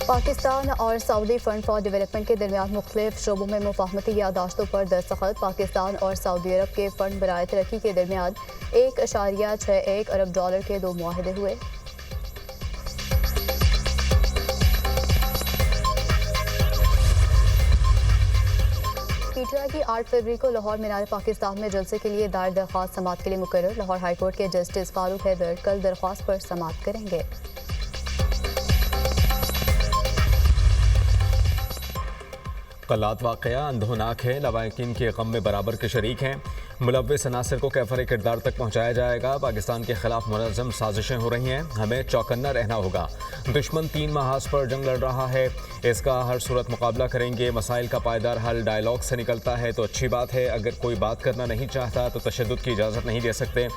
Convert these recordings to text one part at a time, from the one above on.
पाकिस्तान और Saudi fund for development के दरमियान मुख्तलिफ शोबों में मुफाहमती यादाश्तों पर दस्तखत। पाकिस्तान और सऊदी अरब के फंड बराए तरक्की के दरमियान $1.61 अरब के 2 मुआहदे हुए। पीटीआई की 8 फरवरी को लाहौर मीनार पाकिस्तान में जलसे के लिए दायर दरख्वास्त समाअत के लिए मुकर्रर। लाहौर हाईकोर्ट के जस्टिस फारूक हैदर कल दरख्वास्त पर समाअत करेंगे। कलात वाक़या अंधोनाक है, लवाकिन के गम में बराबर के शरीक हैं। मुलव्विस अनासिर को कैफर किरदार तक पहुँचाया जाएगा। पाकिस्तान के खिलाफ मुनज़्ज़म साजिशें हो रही हैं, हमें चौकन्ना रहना होगा। दुश्मन 3 महाज पर जंग लड़ रहा है, इसका हर सूरत मुकाबला करेंगे। मसाइल का पायदार हल डायलॉग से निकलता है तो अच्छी बात है। अगर कोई बात करना नहीं चाहता तो तशद्दुद की इजाज़त नहीं दे सकते।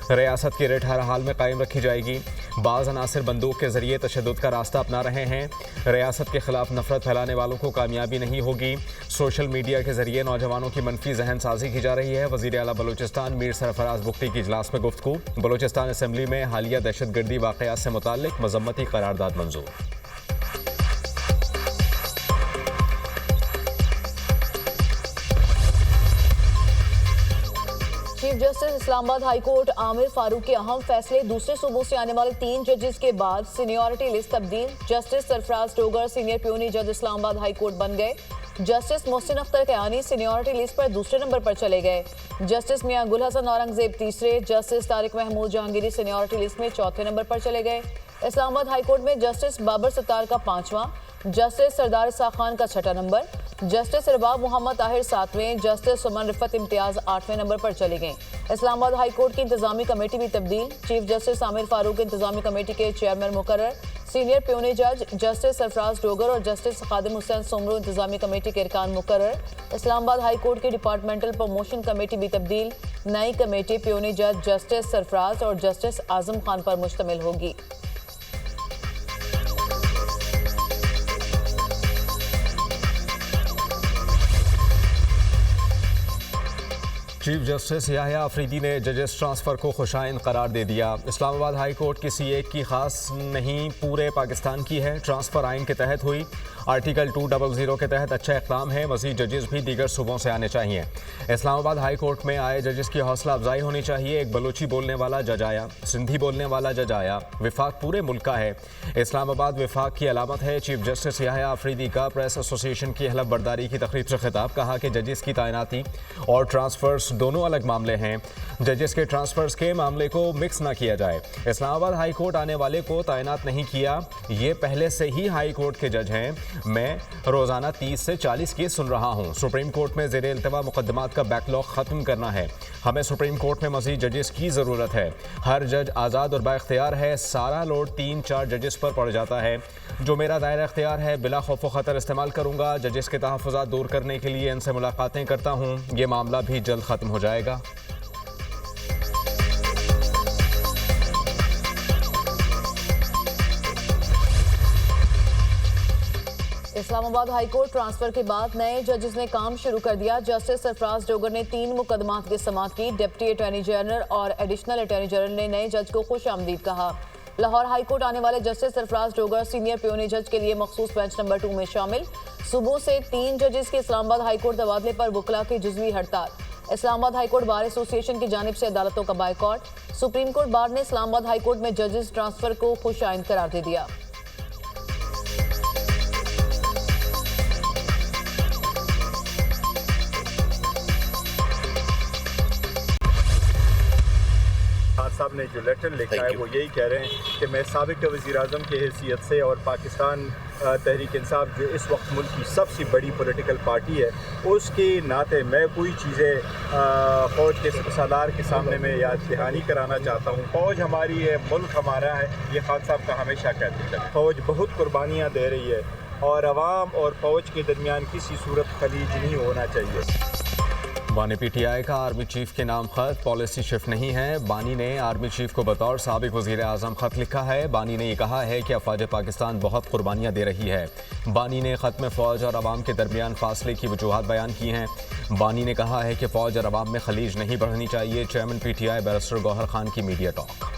रियासत की रेट हर हाल में कायम रखी जाएगी। बाज़ अनासिर बंदूक के ज़रिए तशद्दुद का रास्ता अपना रहे हैं। रियासत के खिलाफ नफरत फैलाने वालों को कामयाबी नहीं होगी। सोशल मीडिया के ज़रिए नौजवानों की मनफी जहन साजी की जा रही है। वज़ीर आला बलूचिस्तान मीर सरफराज बुख्ती की इजलास में गुफ्तगू। बलूचिस्तान असम्बली में हालिया दहशतगर्दी वाक़यात से मुताल्लिक मज़म्मती करारदाद मंजूर। Chief justice Islamabad High court Aamir Farooq के अहम फैसले। दूसरे सूबों से आने वाले 3 जजेस के बाद सीनियरिटी लिस्ट तब्दील। Justice Sarfraz Dogar senior puisne जज इस्लामाबाद हाई कोर्ट बन गए। Justice Mohsin Akhtar Kayani seniority list पर दूसरे नंबर पर चले गए। जस्टिस मियां गुल हसन औरंगजेब तीसरे। Justice Tariq Mahmood Jahangiri seniority list में चौथे नंबर पर चले गए। इस्लामाबाद हाई कोर्ट में जस्टिस बाबर सत्तार का 5वां, जस्टिस सरदार इसाक खान का 6ठा नंबर, जस्टिस रबाब मोहम्मद ताहिर 7वें, जस्टिस सुमन रिफत इम्तियाज 8वें नंबर पर चले गए। इस्लामाबाद हाई कोर्ट की इंतजामी कमेटी भी तब्दील। चीफ जस्टिस आमिर फारूक इंतजामी कमेटी के चेयरमैन मुकर्रर। सीनियर प्यूनी जज जस्टिस सरफराज डोगर और जस्टिस खादिम हुसैन सोमरू इंतजामी कमेटी के अरकान मुकर्रर। इस्लामाबाद हाई कोर्ट की डिपार्टमेंटल प्रमोशन कमेटी भी तब्दील। नई कमेटी प्यूनी जज जस्टिस सरफराज और जस्टिस आजम खान पर मुश्तमिल होगी। चीफ जस्टिस याहिया अफरीदी ने जजेस ट्रांसफ़र को खुशाइन करार दे दिया। इस्लामाबाद हाई कोर्ट किसी एक की खास नहीं, पूरे पाकिस्तान की है। ट्रांसफ़र आइन के तहत हुई। आर्टिकल 200 के तहत अच्छा इक़दाम है। मज़ीद जजेस भी दीगर सूबों से आने चाहिए। इस्लामाबाद हाई कोर्ट में आए जजेस की हौसला अफजाई होनी चाहिए। एक बलोची बोलने वाला जज आया, सिंधी बोलने वाला जज आया। विफाक पूरे मुल्क का है, इस्लामाबाद विफाक की अलामत है। चीफ जस्टिस याहिया अफरीदी का प्रेस एसोसिएशन की हलफ बर्दारी की तकरीब से खिताब। कहा कि जजेस की तैनाती और ट्रांसफ़र्स दोनों अलग मामले हैं। जजेस के ट्रांसफर्स के मामले को मिक्स ना किया जाए। इस्लामाबाद हाई कोर्ट आने वाले को तैनात नहीं किया, ये पहले से ही हाई कोर्ट के जज हैं। मैं रोज़ाना 30 से 40 केस सुन रहा हूँ। सुप्रीम कोर्ट में ज़ेरे इल्तवा मुकदमात का बैकलॉग ख़त्म करना है। हमें सुप्रीम कोर्ट में मज़ीद जजेस की ज़रूरत है। हर जज आज़ाद और बाइख्तियार है। सारा लोड 3-4 जजेस पर पड़ जाता है। जो मेरा दायरा इख्तियार है बिला खौफ व ख़तर इस्तेमाल करूँगा। जजेस के तहफ़्फ़ुज़ात दूर करने के लिए इनसे मुलाकातें करता हूँ। ये मामला भी जल्द ख़त्म हो जाएगा। इस्लामाबाद हाई कोर्ट ट्रांसफर के बाद नए जजेस ने काम शुरू कर दिया। जस्टिस सरफराज डोगर ने 3 मुकदमात की समाअत की। डिप्टी अटॉर्नी जनरल और एडिशनल अटॉर्नी जनरल ने नए जज को खुश आमदीद कहा। लाहौर हाई कोर्ट आने वाले justice Sarfraz Dogar senior puisne जज के लिए मखसूस बेंच नंबर 2 में शामिल। सुबह से 3 जजेस के इस्लामाबाद हाई कोर्ट तबादले पर वकला की जुज़वी हड़ताल। Islamabad High court bar association की जानिब से अदालतों का बायकॉट। सुप्रीम कोर्ट बार ने इस्लामाबाद हाई कोर्ट में जजेस ट्रांसफर को खुश आइन करार दे दिया। साहब ने जो लेटर लिखा है वो यही कह रहे हैं कि मैं साबिक वज़ीर आज़म की हैसियत से और पाकिस्तान तहरीक इंसाफ जो इस वक्त मुल्क की सबसे बड़ी पॉलिटिकल पार्टी है उसके नाते मैं कोई चीज़ें फ़ौज के सलार के सामने में याद दहानी कराना चाहता हूँ। फ़ौज हमारी है, मुल्क हमारा है, ये खान साहब का हमेशा कहते हैं। फ़ौज बहुत कुर्बानियाँ दे रही है और अवाम और फ़ौज के दरमियान किसी सूरत खलीज नहीं होना चाहिए। बानी पीटीआई का आर्मी चीफ के नाम खत पॉलिसी शिफ्ट नहीं है। बानी ने आर्मी चीफ को बतौर साबिक वज़ीर आज़म खत लिखा है। बानी ने यह कहा है कि अफ़वाज पाकिस्तान बहुत कुर्बानियाँ दे रही है। बानी ने खत में फ़ौज और अवाम के दरमियान फासले की वजूहात बयान की हैं। बानी ने कहा है कि फ़ौज और अवाम में खलीज नहीं बढ़नी चाहिए। Chairman PTI barrister Gohar Khan की मीडिया टॉक।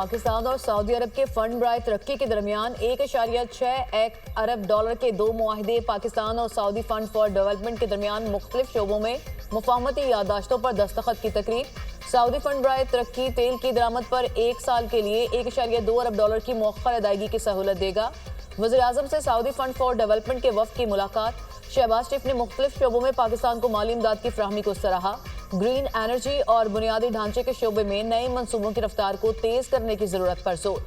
पाकिस्तान और सऊदी अरब के फंड बराए तरक्की के दरमियान 1.6 अरब डॉलर के 2 मुआहिदे, पाकिस्तान और सऊदी फंड फॉर डेवलपमेंट के दरमियान मुख्तलिफ शोबों में मुफाहमती यादाश्तों पर दस्तखत की तकरीब। सऊदी फंड बराए तरक्की तेल की दरामद पर 1 साल के लिए 1.2 अरब डॉलर की मौखर अदायगी की सहूलत देगा। वज़ीर-ए-आज़म से सऊदी फंड फॉर डेवलपमेंट के वफ़द की मुलाकात। शहबाज शरीफ ने मुख्तलिफ शोबों में पाकिस्तान को माली इमदाद की फ्राहमी को सराहा। ग्रीन एनर्जी और बुनियादी ढांचे के शोबे में नए मंसूबों की रफ्तार को तेज करने की जरूरत पर जोर।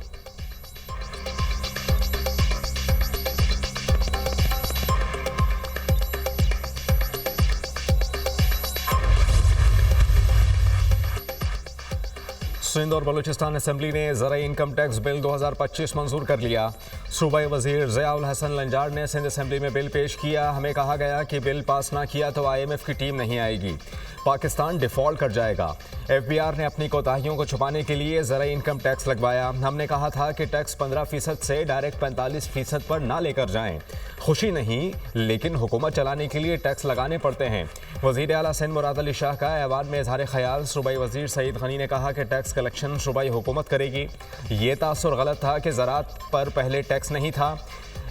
सिंध और बलूचिस्तान असेंबली ने ज़राई इनकम टैक्स बिल 2025 मंजूर कर लिया। सूबाई वजीर ज़ियाउल हसन लंजार ने सिंध असेंबली में बिल पेश किया। हमें कहा गया कि बिल पास ना किया तो IMF की टीम नहीं आएगी, पाकिस्तान डिफ़ॉल्ट कर जाएगा। FBR ने अपनी कोताहियों को छुपाने के लिए ज़राई इनकम टैक्स लगवाया। हमने कहा था कि टैक्स 15% से डायरेक्ट 45% पर ना लेकर जाएं। खुशी नहीं, लेकिन हुकूमत चलाने के लिए टैक्स लगाने पड़ते हैं। वज़ीर आला सिंध मुराद अली शाह का ऐवान में इज़हार ख्याल। सूबाई वज़ीर सईद गनी ने कहा कि टैक्स कलेक्शन सूबाई हुकूमत करेगी। ये तासुर गलत था कि ज़राअत पर पहले टैक्स नहीं था।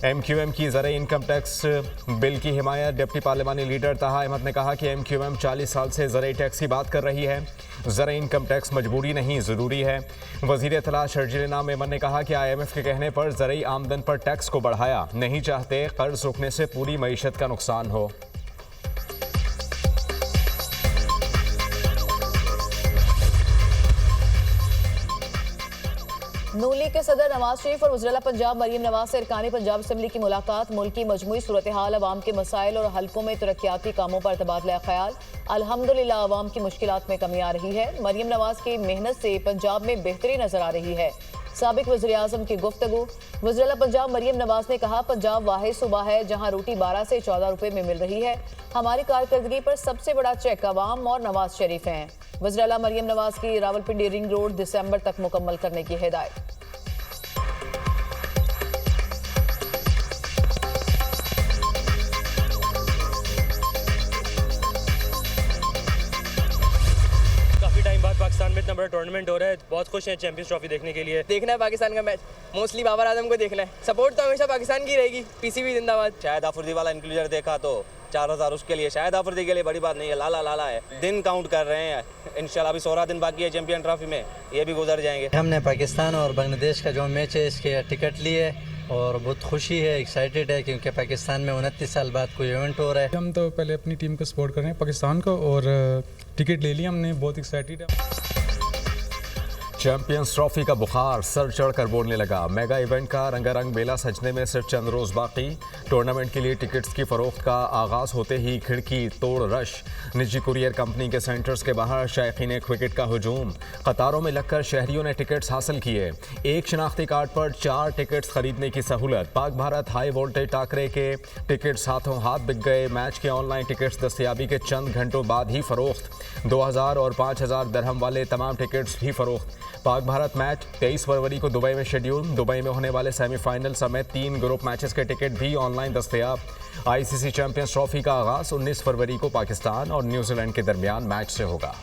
MQM की ज़राई इनकम टैक्स बिल की हिमायत डिप्टी पार्लिमानी लीडर ताहा अहमद ने कहा कि MQM 40 साल से ज़राई टैक्स की बात कर रही है। ज़राई इनकम टैक्स मजबूरी नहीं, ज़रूरी है। वज़ीर इत्तला शर्जील नाम मेमन ने कहा कि IMF के कहने पर ज़राई आमदन पर टैक्स को बढ़ाया, नहीं चाहते कर्ज रुकने से पूरी मईशत का नुकसान हो। नून लीग के सदर नवाज शरीफ और वज़ीर-ए-आला पंजाब मरीम नवाज से अरकान पंजाब असेंबली की मुलाकात। मुल्क की मजमूई सूरत हाल, अवाम के मसाइल और हल्कों में तरक्याती कामों पर तबादला ख्याल। अल्हम्दुलिल्लाह अवाम की मुश्किलात में कमी आ रही है। मरीम नवाज की मेहनत से पंजाब में बेहतरी नजर आ रही है। साबिक वज़ीर-ए-आज़म की गुफ्तगू। वज़ीर-ए-आला पंजाब मरीम नवाज ने कहा, पंजाब वाहिद सूबा है जहां रोटी 12 से 14 रुपए में मिल रही है। हमारी कारकर्दगी पर सबसे बड़ा चेक अवाम और नवाज शरीफ हैं। वज़ीर-ए-आला मरीम नवाज की रावलपिंडी रिंग रोड दिसंबर तक मुकम्मल करने की हिदायत। पाकिस्तान में इतना बड़ा टूर्नामेंट हो रहा है, बहुत खुश हैं चैंपियंस ट्रॉफी देखने के लिए। देखना है पाकिस्तान का मैच, मोस्टली बाबर आजम को देखना है। सपोर्ट तो हमेशा पाकिस्तान की रहेगी। PCB जिंदाबाद। शायद आफरीदी वाला इंक्लूजर देखा तो 4000 उसके लिए, शायद आफरीदी के लिए बड़ी बात नहीं है। लाला लाला है, दिन काउंट कर रहे हैं। इंशाल्लाह अभी 16 दिन बाकी है चैंपियन ट्रॉफी में, ये भी गुजर जाएंगे। हमने पाकिस्तान और बांग्लादेश का जो मैच है इसके टिकट लिए और बहुत खुशी है, एक्साइटेड है, क्योंकि पाकिस्तान में 29 साल बाद कोई इवेंट हो रहा है। हम तो पहले अपनी टीम को सपोर्ट कर रहे हैं पाकिस्तान को, और टिकट ले लिया हमने, बहुत एक्साइटेड है। चैंपियंस ट्रॉफी का बुखार सर चढ़कर बोलने लगा। मेगा इवेंट का रंगारंग मेला सजने में सिर्फ चंद रोज बाकी। टूर्नामेंट के लिए टिकट्स की फरोख्त का आगाज होते ही खिड़की तोड़ रश। निजी कुरियर कंपनी के सेंटर्स के बाहर शायकीन क्रिकेट का हुजूम। कतारों में लगकर शहरियों ने टिकट्स हासिल किए। एक शनाख्ती कार्ड पर 4 टिकट्स खरीदने की सहूलत। पाक भारत हाई वोल्टेज टाकरे के टिकट्स हाथों हाथ बिक गए। मैच के ऑनलाइन टिकट्स दस्तयाबी के चंद घंटों बाद ही फरोख्त। 2000 और 5000 दरहम वाले तमाम टिकट्स भी फरोख्त। पाक भारत मैच 23 फरवरी को दुबई में शेड्यूल। दुबई में होने वाले सेमीफाइनल समेत 3 ग्रुप मैचेस के टिकट भी ऑनलाइन दस्तयाब। ICC चैंपियंस ट्रॉफी का आगाज 19 फरवरी को पाकिस्तान और न्यूजीलैंड के दरमियान मैच से होगा।